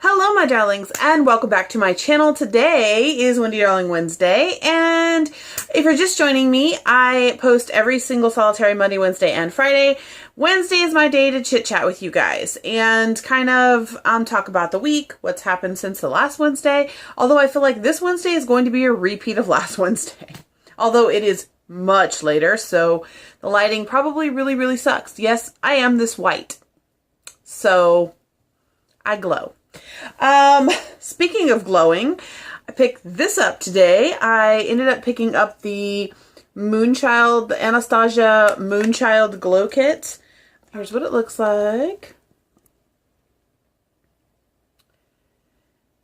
Hello my darlings and welcome back to my channel. Today is Wendy Darling Wednesday, and if you're just joining me, I post every single solitary Monday, Wednesday, and Friday. Wednesday is my day to chit chat with you guys and kind of talk about the week, what's happened since the last Wednesday, although I feel like this Wednesday is going to be a repeat of last Wednesday, although it is much later, so the lighting probably really sucks. Yes, I am this white, so I glow. Speaking of glowing, I picked this up today. I ended up picking up the Moonchild, the Anastasia Moonchild Glow Kit. Here's what it looks like.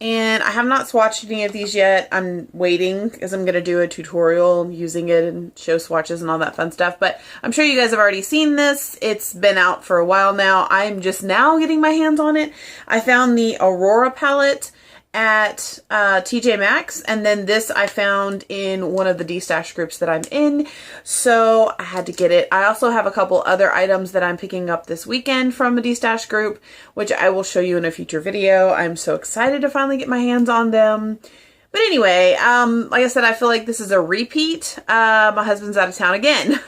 And I have not swatched any of these yet. I'm waiting because I'm going to do a tutorial using it and show swatches and all that fun stuff. But I'm sure you guys have already seen this. It's been out for a while now. I'm just now getting my hands on it. I found the Aurora palette at TJ Maxx, and then this I found in one of the D-Stash groups that I'm in, so I had to get it. I also have a couple other items that I'm picking up this weekend from a D-Stash group, which I will show you in a future video. I'm so excited to finally get my hands on them. But anyway, like I said, I feel like this is a repeat. My husband's out of town again.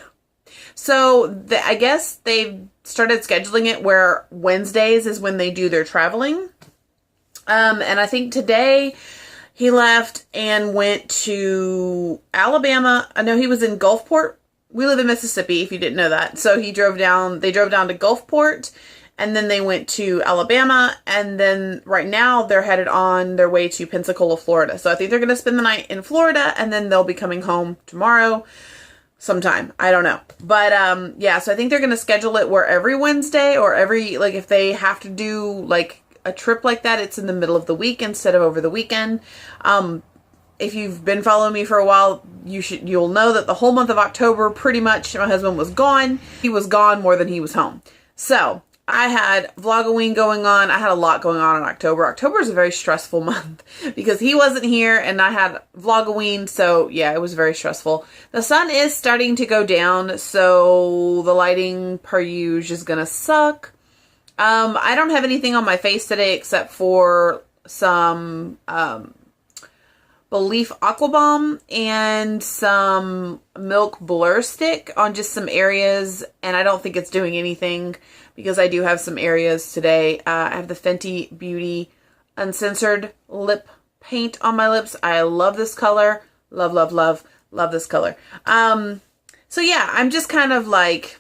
So I guess they've started scheduling it where Wednesdays is when they do their traveling. And I think today he left and went to Alabama. I know he was in Gulfport. We live in Mississippi, if you didn't know that. So they drove down to Gulfport, and then they went to Alabama, and then right now they're headed on their way to Pensacola, Florida. So I think they're going to spend the night in Florida, and then they'll be coming home tomorrow sometime. I don't know. But yeah, so I think they're going to schedule it where every Wednesday or like if they have to do like a trip like that, it's in the middle of the week instead of over the weekend. If you've been following me for a while, you'll know that the whole month of October, pretty much, my husband was gone. He was gone more than he was home. So I had Vlogoween going on. I had a lot going on in October. October is a very stressful month because he wasn't here and I had Vlogoween. So yeah, it was very stressful. The sun is starting to go down, so the lighting per usual is gonna suck. I don't have anything on my face today except for some Belief Aqua Bomb and some Milk Blur Stick on just some areas, and I don't think it's doing anything because I do have some areas today. I have the Fenty Beauty Uncensored Lip Paint on my lips. I love this color. Love this color. So yeah, I'm just kind of like,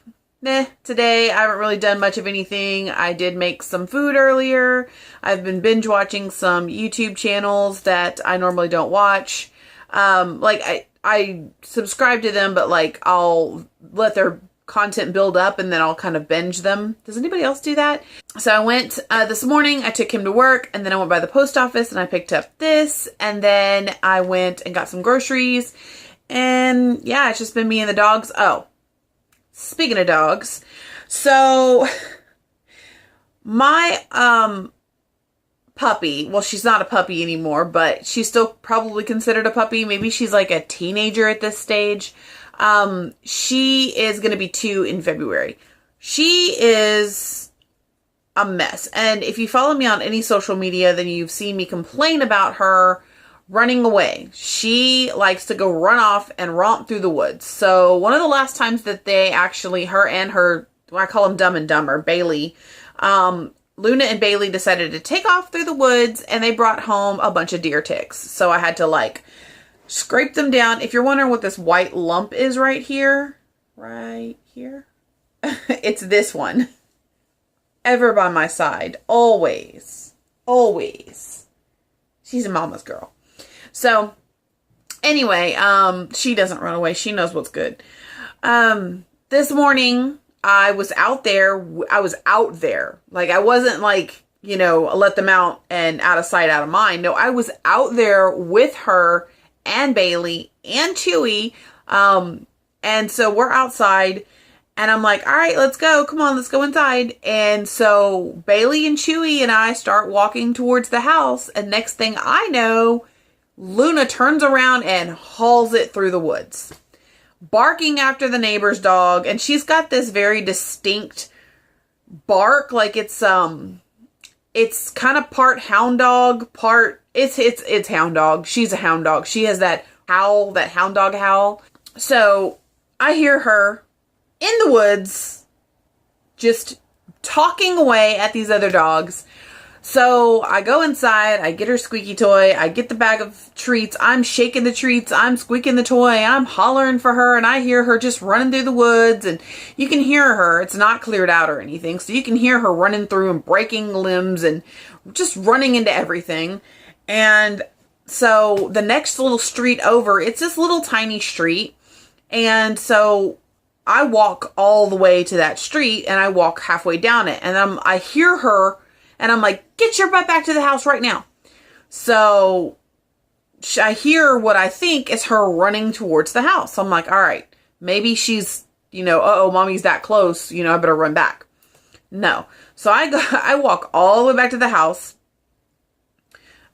today I haven't really done much of anything. I did make some food earlier. I've been binge watching some YouTube channels that I normally don't watch. Like I subscribe to them, but like I'll let their content build up and then I'll kind of binge them. Does anybody else do that? So I went this morning, I took him to work, and then I went by the post office and I picked up this, and then I went and got some groceries, and yeah, it's just been me and the dogs. Oh, speaking of dogs, so my puppy, well, she's not a puppy anymore, but she's still probably considered a puppy. Maybe she's like a teenager at this stage. She is going to be 2 in February. She is a mess. And if you follow me on any social media, then you've seen me complain about her running away. She likes to go run off and romp through the woods. So one of the last times that they actually, her and her, I call them Dumb and Dumber, Bailey, Luna and Bailey decided to take off through the woods, and they brought home a bunch of deer ticks. So I had to like scrape them down. If you're wondering what this white lump is right here, it's this one. Ever by my side. Always. She's a mama's girl. So anyway, she doesn't run away. She knows what's good. This morning I was out there. Like I wasn't like, you know, let them out and out of sight, out of mind. No, I was out there with her and Bailey and Chewy. And so we're outside and I'm like, all right, let's go. Come on, let's go inside. And so Bailey and Chewy and I start walking towards the house. And next thing I know, Luna turns around and hauls it through the woods, barking after the neighbor's dog. And she's got this very distinct bark. Like it's It's kind of part hound dog, part it's hound dog. She's a hound dog. She has that howl, that hound dog howl. So I hear her in the woods just talking away at these other dogs. So I go inside, I get her squeaky toy, I get the bag of treats, I'm shaking the treats, I'm squeaking the toy, I'm hollering for her, and I hear her just running through the woods, and you can hear her. It's not cleared out or anything, so you can hear her running through and breaking limbs and just running into everything. And so the next little street over, it's this little tiny street, and so I walk all the way to that street, and I walk halfway down it, and I hear her. And I'm like, get your butt back to the house right now. So I hear what I think is her running towards the house. I'm like, all right, maybe she's, uh-oh, mommy's that close. I better run back. No. So I walk all the way back to the house.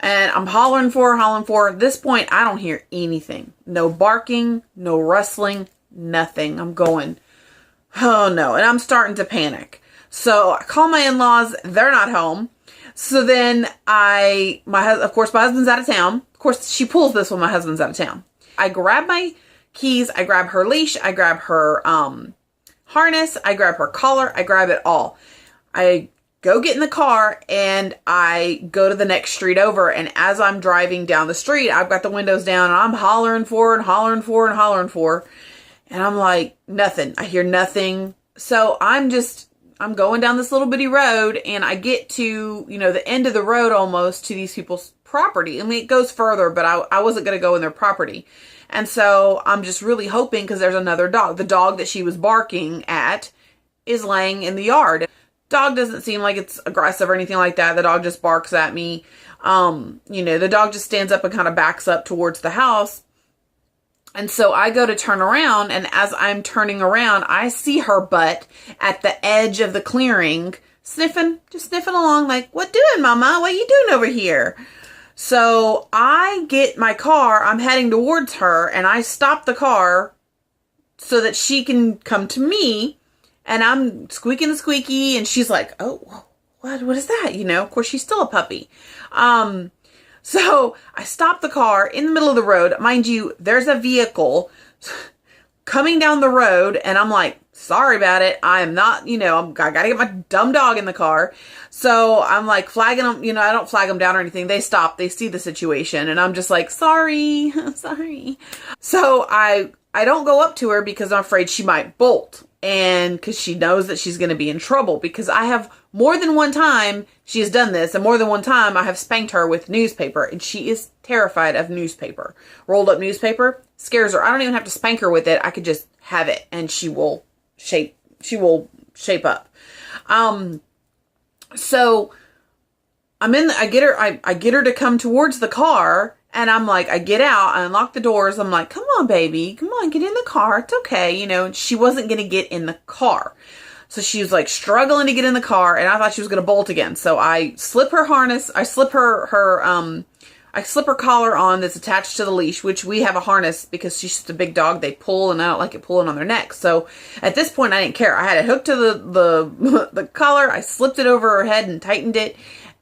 And I'm hollering for her. At this point, I don't hear anything. No barking, no rustling, nothing. I'm going, oh no. And I'm starting to panic. So I call my in-laws. They're not home. So then of course, my husband's out of town. Of course, she pulls this when my husband's out of town. I grab my keys. I grab her leash. I grab her harness. I grab her collar. I grab it all. I go get in the car and I go to the next street over. And as I'm driving down the street, I've got the windows down and I'm hollering for her and hollering for her and hollering for her. And I'm like, nothing. I hear nothing. So I'm going down this little bitty road and I get to, the end of the road almost to these people's property. I mean, it goes further, but I wasn't going to go in their property. And so I'm just really hoping because there's another dog. The dog that she was barking at is laying in the yard. Dog doesn't seem like it's aggressive or anything like that. The dog just barks at me. The dog just stands up and kind of backs up towards the house. And so I go to turn around, and as I'm turning around, I see her butt at the edge of the clearing, just sniffing along like, what doing, mama? What you doing over here? So I get my car, I'm heading towards her, and I stop the car so that she can come to me, and I'm squeaking the squeaky, and she's like, oh, what is that? Of course, she's still a puppy. So I stopped the car in the middle of the road. Mind you, there's a vehicle coming down the road and I'm like, sorry about it. I am not, I gotta get my dumb dog in the car. So I'm like flagging them, I don't flag them down or anything. They stop, they see the situation and I'm just like, sorry. So I don't go up to her because I'm afraid she might bolt. And because she knows that she's going to be in trouble because I have more than one time she has done this and more than one time I have spanked her with newspaper and she is terrified of newspaper. Rolled up newspaper scares her. I don't even have to spank her with it. I could just have it and she will shape up. So I get her to come towards the car. And I'm like, I get out, I unlock the doors. I'm like, come on, baby. Come on, get in the car. It's okay. And she wasn't going to get in the car. So she was like struggling to get in the car. And I thought she was going to bolt again. So I slip her harness. I slip her collar on that's attached to the leash, which we have a harness because she's just a big dog. They pull and I don't like it pulling on their neck. So at this point, I didn't care. I had it hooked to the collar. I slipped it over her head and tightened it.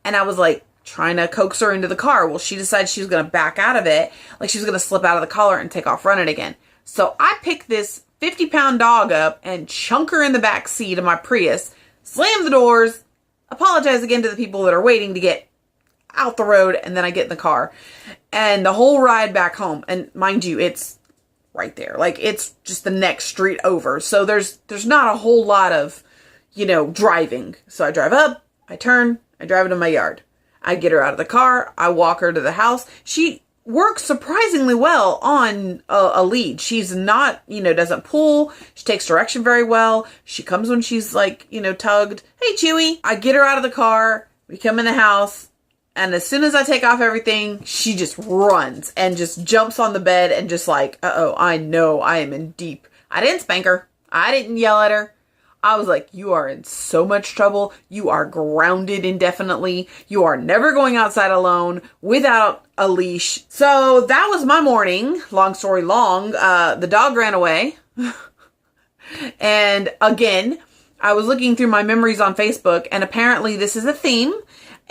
And I was like, trying to coax her into the car. Well, she decided she was going to back out of it. Like she was going to slip out of the collar and take off running again. So I picked this 50-pound dog up and chunk her in the back seat of my Prius, slam the doors, apologize again to the people that are waiting to get out the road. And then I get in the car and the whole ride back home. And mind you, it's right there. Like it's just the next street over. So there's not a whole lot of, driving. So I drive up, I turn, I drive into my yard. I get her out of the car. I walk her to the house. She works surprisingly well on a lead. She's not, doesn't pull. She takes direction very well. She comes when she's like, tugged. Hey, Chewy. I get her out of the car. We come in the house. And as soon as I take off everything, she just runs and just jumps on the bed and just like, uh-oh, I know I am in deep. I didn't spank her. I didn't yell at her. I was like, you are in so much trouble. You are grounded indefinitely. You are never going outside alone without a leash. So that was my morning. Long story long. The dog ran away. And again, I was looking through my memories on Facebook and apparently this is a theme.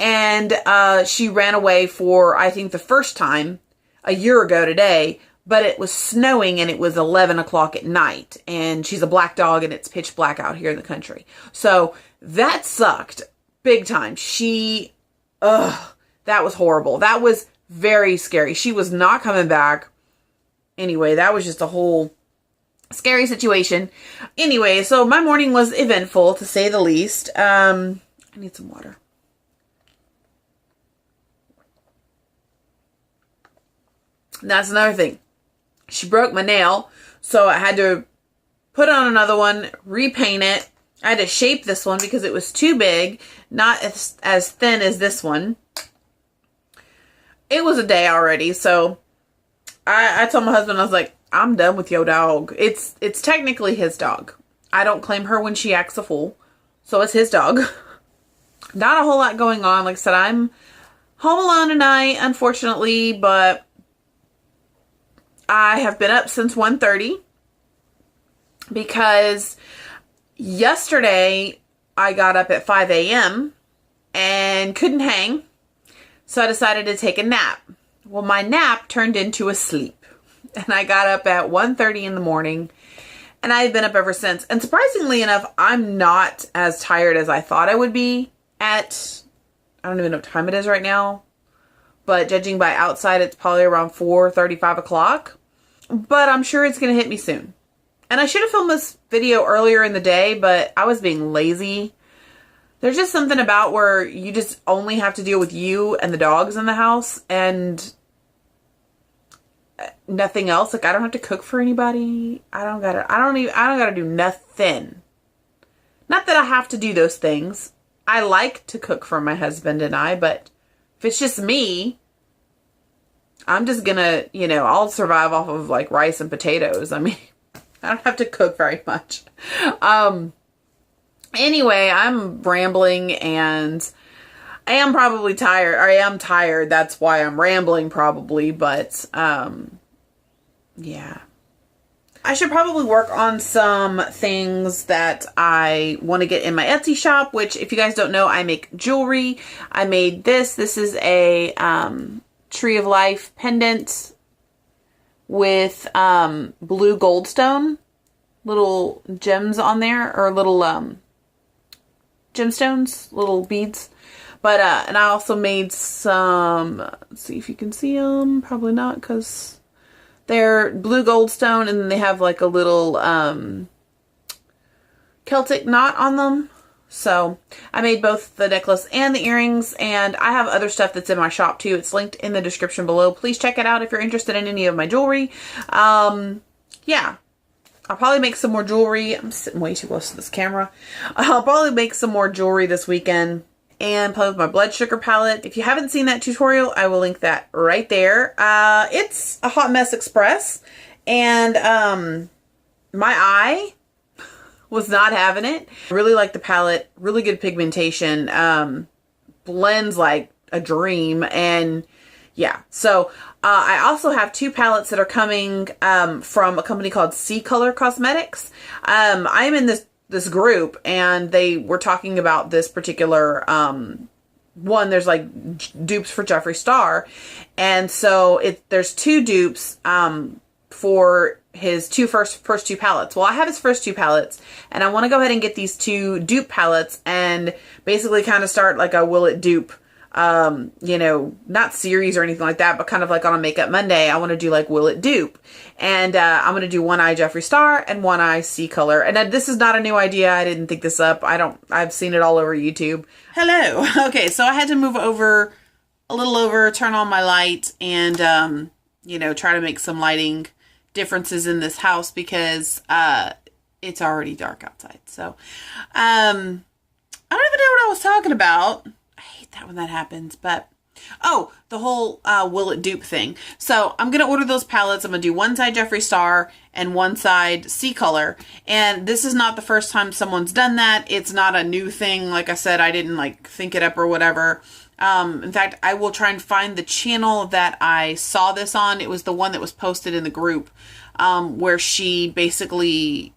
And she ran away for, I think, the first time a year ago today, but it was snowing and it was 11 o'clock at night. And she's a black dog and it's pitch black out here in the country. So that sucked big time. That was horrible. That was very scary. She was not coming back. Anyway, that was just a whole scary situation. Anyway, so my morning was eventful, to say the least. I need some water. And that's another thing. She broke my nail, so I had to put on another one, repaint it. I had to shape this one because it was too big, not as thin as this one. It was a day already, so I told my husband, I was like, I'm done with your dog. It's technically his dog. I don't claim her when she acts a fool, so it's his dog. Not a whole lot going on. Like I said, I'm home alone tonight, unfortunately, but I have been up since 1:30 because yesterday I got up at 5 a.m. and couldn't hang. So I decided to take a nap. Well, my nap turned into a sleep. And I got up at 1:30 in the morning. And I've been up ever since. And surprisingly enough, I'm not as tired as I thought I would be at, I don't even know what time it is right now. But judging by outside, it's probably around 4:30, 5 o'clock. But I'm sure it's going to hit me soon. And I should have filmed this video earlier in the day, but I was being lazy. There's just something about where you just only have to deal with you and the dogs in the house and nothing else. Like, I don't have to cook for anybody. I don't gotta do nothing. Not that I have to do those things. I like to cook for my husband and I, but if it's just me, I'm just gonna, I'll survive off of like rice and potatoes. I mean, I don't have to cook very much. Anyway, I'm rambling and I am probably tired. I am tired. That's why I'm rambling probably. But, yeah. I should probably work on some things that I want to get in my Etsy shop, which if you guys don't know, I make jewelry. I made this. This is a Tree of Life pendant with blue goldstone, little gems on there, or little gemstones, little beads. But, and I also made some, let's see if you can see them. Probably not, because they're blue goldstone, and then they have like a little Celtic knot on them. So I made both the necklace and the earrings, and I have other stuff that's in my shop too. It's linked in the description below. Please check it out if you're interested in any of my jewelry. Yeah. I'll probably make some more jewelry. I'm sitting way too close to this camera. I'll probably make some more jewelry this weekend and play with my blood sugar palette. If you haven't seen that tutorial, I will link that right there. It's a Hot Mess Express, and my eye was not having it. I really like the palette. Really good pigmentation. Blends like a dream, and yeah. So I also have two palettes that are coming from a company called C Color Cosmetics. I'm in this group, and they were talking about this particular one. There's like dupes for Jeffree Star, and so there's two dupes for his first two palettes. Well, I have his first two palettes, and I want to go ahead and get these two dupe palettes and basically kind of start like a Will It Dupe, not series or anything like that, but kind of like on a Makeup Monday, I want to do like Will It Dupe. And I'm going to do one eye Jeffree Star and one eye C Color. And this is not a new idea. I didn't think this up. I've seen it all over YouTube. Hello. Okay. So I had to move over a little over, turn on my light, and, try to make some lighting differences in this house because, it's already dark outside. So, I don't even know what I was talking about. I hate that when that happens, but oh, the whole Will It Dupe thing. So I'm going to order those palettes. I'm going to do one side Jeffree Star and one side C Color. And this is not the first time someone's done that. It's not a new thing. Like I said, I didn't like think it up or whatever. In fact, I will try and find the channel that I saw this on. It was the one that was posted in the group, where she basically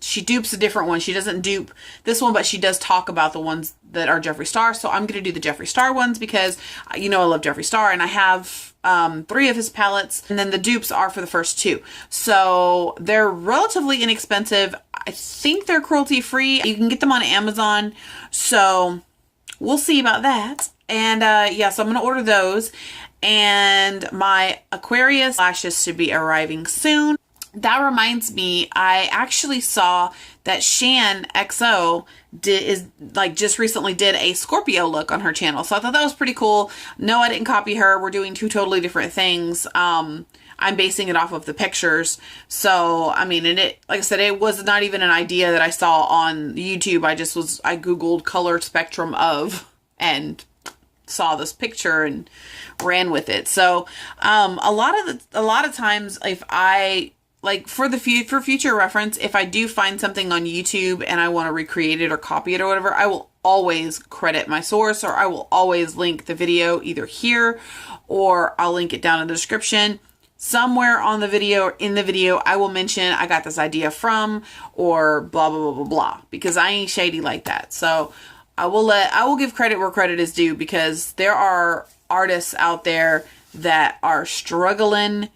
she dupes a different one. She doesn't dupe this one, but she does talk about the ones that are Jeffree Star. So I'm going to do the Jeffree Star ones because, you know, I love Jeffree Star, and I have 3 of his palettes, and then the dupes are for the first 2. So they're relatively inexpensive. I think they're cruelty free. You can get them on Amazon. So we'll see about that. And yeah, so I'm going to order those. And my Aquarius lashes should be arriving soon. That reminds me, I actually saw that Shan XO just recently did a Scorpio look on her channel. So I thought that was pretty cool. No, I didn't copy her. We're doing 2 totally different things. I'm basing it off of the pictures. So, I mean, and it, like I said, it was not even an idea that I saw on YouTube. I Googled color spectrum of, and saw this picture and ran with it. So, a lot of times, if I, like, for future reference, if I do find something on YouTube and I want to recreate it or copy it or whatever, I will always credit my source, or I will always link the video either here or I'll link it down in the description. Somewhere on the video or in the video, I will mention I got this idea from, or blah, blah, blah, blah, blah, because I ain't shady like that. So I will give credit where credit is due, because there are artists out there that are struggling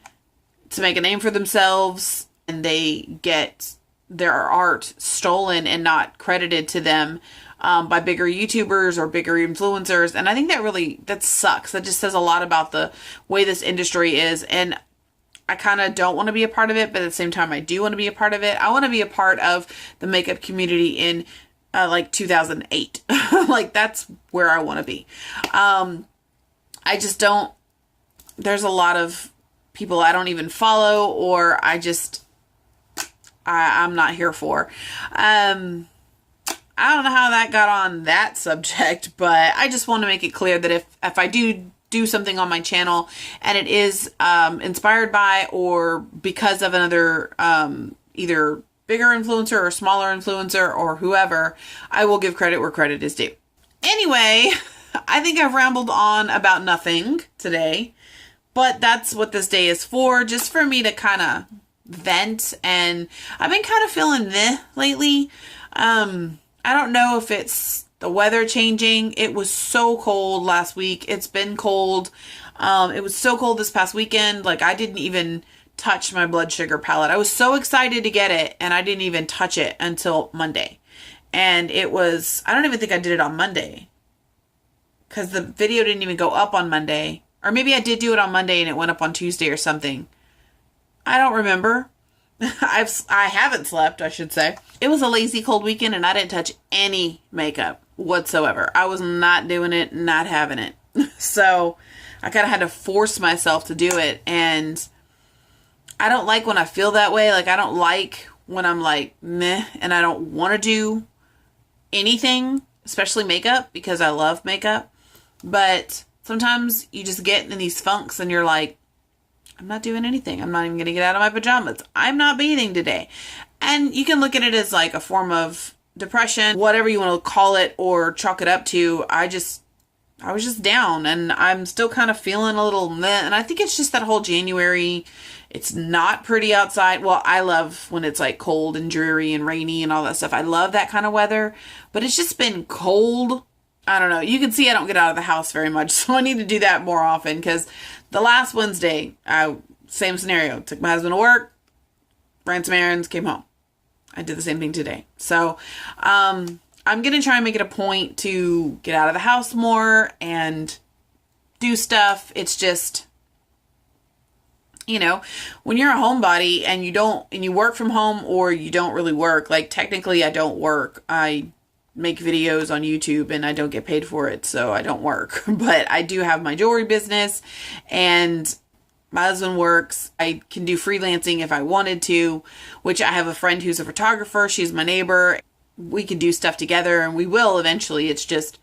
to make a name for themselves, and they get their art stolen and not credited to them by bigger YouTubers or bigger influencers. And I think that sucks. That just says a lot about the way this industry is. And I kind of don't want to be a part of it, but at the same time, I do want to be a part of it. I want to be a part of the makeup community in like 2008. Like, that's where I want to be. I just don't, there's a lot of people I don't even follow, or I'm not here for. I don't know how that got on that subject, but I just want to make it clear that if I do something on my channel and it is inspired by or because of another either bigger influencer or smaller influencer or whoever, I will give credit where credit is due. Anyway, I think I've rambled on about nothing today, but that's what this day is for, just for me to kind of vent. And I've been kind of feeling meh lately. I don't know if it's the weather changing. It was so cold last week. It's been cold. It was so cold this past weekend. Like, I didn't even touch my blood sugar palette. I was so excited to get it, and I didn't even touch it until Monday. And it was, I don't even think I did it on Monday, because the video didn't even go up on Monday. Or maybe I did do it on Monday and it went up on Tuesday or something. I don't remember. I haven't slept, I should say. It was a lazy cold weekend, and I didn't touch any makeup whatsoever. I was not doing it, not having it. So I kind of had to force myself to do it. And I don't like when I feel that way. Like, I don't like when I'm like, meh, and I don't want to do anything, especially makeup, because I love makeup. But sometimes you just get in these funks and you're like, I'm not doing anything. I'm not even going to get out of my pajamas. I'm not bathing today. And you can look at it as like a form of depression, whatever you want to call it or chalk it up to. I was just down, and I'm still kind of feeling a little meh. And I think it's just that whole January, it's not pretty outside. Well, I love when it's like cold and dreary and rainy and all that stuff. I love that kind of weather, but it's just been cold. I don't know. You can see I don't get out of the house very much, so I need to do that more often, because the last Wednesday, same scenario. Took my husband to work, ran some errands, came home. I did the same thing today. So, I'm going to try and make it a point to get out of the house more and do stuff. It's just, you know, when you're a homebody and you work from home, or you don't really work, like technically I don't work. I make videos on YouTube and I don't get paid for it, so I don't work. But I do have my jewelry business, and my husband works. I can do freelancing if I wanted to, which I have a friend who's a photographer. She's my neighbor. We can do stuff together, and we will eventually. It's just,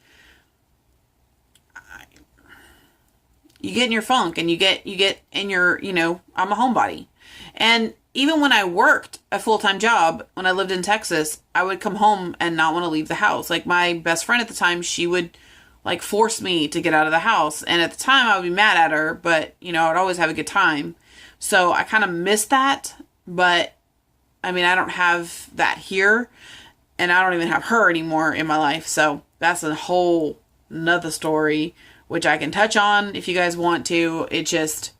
you get in your funk, and you get in your, you know, I'm a homebody. And even when I worked a full-time job, when I lived in Texas, I would come home and not want to leave the house. Like, my best friend at the time, she would like force me to get out of the house. And at the time I would be mad at her, but you know, I'd always have a good time. So I kind of missed that, but I mean, I don't have that here, and I don't even have her anymore in my life. So that's a whole nother story, which I can touch on if you guys want to. It just,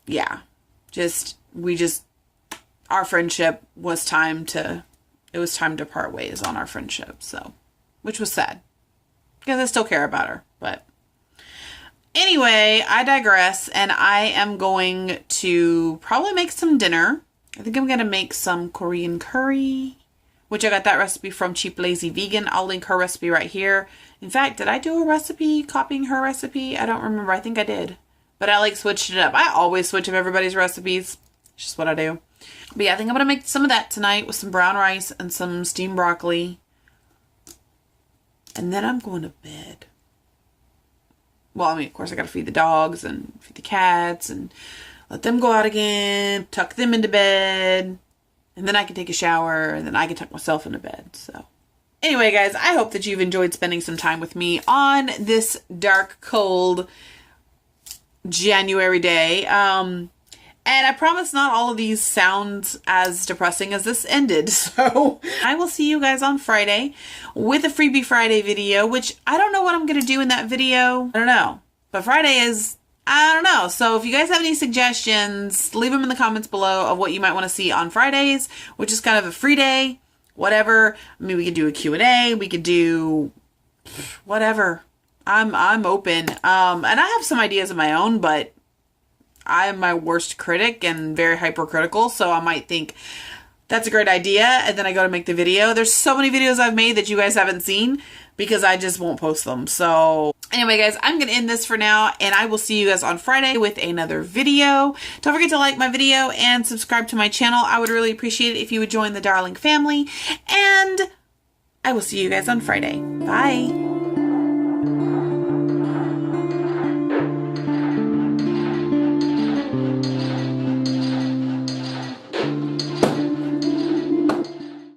yeah, our friendship was it was time to part ways on our friendship. So, which was sad because I still care about her, but anyway, I digress, and I am going to probably make some dinner. I think I'm going to make some Korean curry, which I got that recipe from Cheap Lazy Vegan. I'll link her recipe right here. In fact, did I do a recipe copying her recipe? I don't remember. I think I did. But I like switched it up. I always switch up everybody's recipes. It's just what I do. But yeah, I think I'm going to make some of that tonight with some brown rice and some steamed broccoli. And then I'm going to bed. Well, I mean, of course, I got to feed the dogs and feed the cats and let them go out again, tuck them into bed, and then I can take a shower, and then I can tuck myself into bed. So anyway, guys, I hope that you've enjoyed spending some time with me on this dark, cold January day. And I promise not all of these sound as depressing as this ended. So I will see you guys on Friday with a Freebie Friday video, which I don't know what I'm going to do in that video. I don't know. But Friday is, I don't know. So if you guys have any suggestions, leave them in the comments below of what you might want to see on Fridays, which is kind of a free day, whatever. I mean, we could do a Q&A. We could do whatever. I'm open. And I have some ideas of my own, but I am my worst critic and very hypercritical, so I might think that's a great idea, and then I go to make the video. There's so many videos I've made that you guys haven't seen because I just won't post them. So anyway, guys, I'm going to end this for now, and I will see you guys on Friday with another video. Don't forget to like my video and subscribe to my channel. I would really appreciate it if you would join the Darling family, and I will see you guys on Friday. Bye.